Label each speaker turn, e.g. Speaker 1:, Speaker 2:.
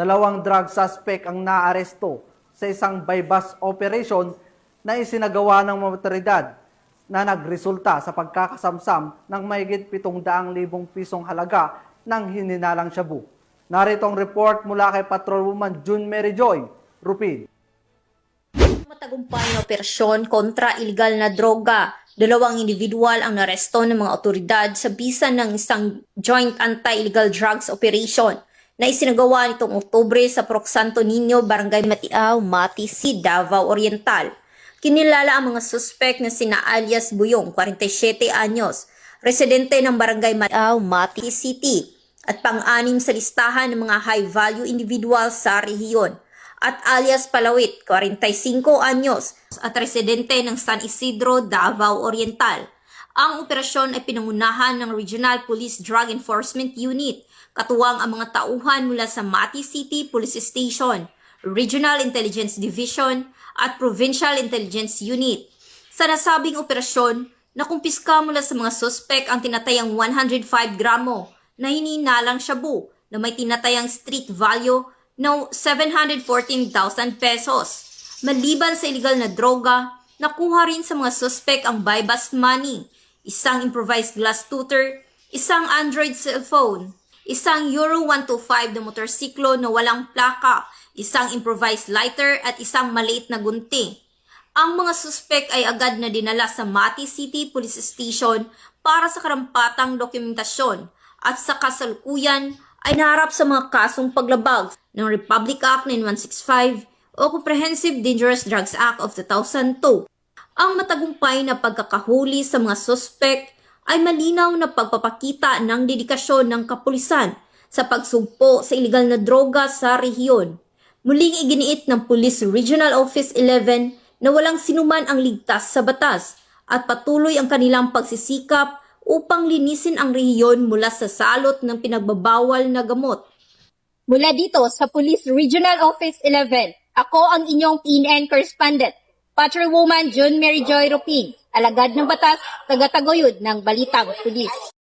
Speaker 1: Dalawang drug suspect ang naaresto sa isang bypass operation na isinagawa ng mga otoridad na nagresulta sa pagkakasamsam ng mahigit 700,000 pisong halaga ng hininalang shabu. Narito ang report mula kay Patrolwoman June Mary Joy Rupin.
Speaker 2: Matagumpay na operasyon kontra iligal na droga. Dalawang individual ang naresto ng mga otoridad sa bisa ng isang joint anti-illegal drugs operation na isinagawa nitong Oktubre sa Proc. Santo Niño, Barangay Matiao, Matisi, Davao Oriental. Kinilala ang mga suspect na sina alias Buyong, 47 anyos, residente ng Barangay Matiao, Matisi City, at pang-anim sa listahan ng mga high-value individuals sa rehiyon, at alias Palawit, 45 anyos, at residente ng San Isidro, Davao Oriental. Ang operasyon ay pinangunahan ng Regional Police Drug Enforcement Unit, katuwang ang mga tauhan mula sa Mati City Police Station, Regional Intelligence Division, at Provincial Intelligence Unit. Sa nasabing operasyon, nakumpiska mula sa mga suspek ang tinatayang 105 gramo na hininalang shabu na may tinatayang street value ng 714,000 pesos. Maliban sa illegal na droga, nakuha rin sa mga suspek ang bypass money, isang improvised glass tutor, isang Android cellphone, isang Euro 125 na motorsiklo na walang plaka, isang improvised lighter at isang maliit na gunting. Ang mga suspek ay agad na dinala sa Mati City Police Station para sa karampatang dokumentasyon at sa kasalukuyan ay naharap sa mga kasong paglabag ng Republic Act 9165 o Comprehensive Dangerous Drugs Act of 2002. Ang matagumpay na pagkakahuli sa mga suspek ay malinaw na pagpapakita ng dedikasyon ng kapulisan sa pagsugpo sa iligal na droga sa rehiyon. Muling iginiit ng Police Regional Office 11 na walang sinuman ang ligtas sa batas at patuloy ang kanilang pagsisikap upang linisin ang rehiyon mula sa salot ng pinagbabawal na gamot.
Speaker 3: Mula dito sa Police Regional Office 11, ako ang inyong PNN correspondent, Patrolwoman June Mary Joy Rupin, alagad ng batas, tagataguyod ng Balitang Pulis.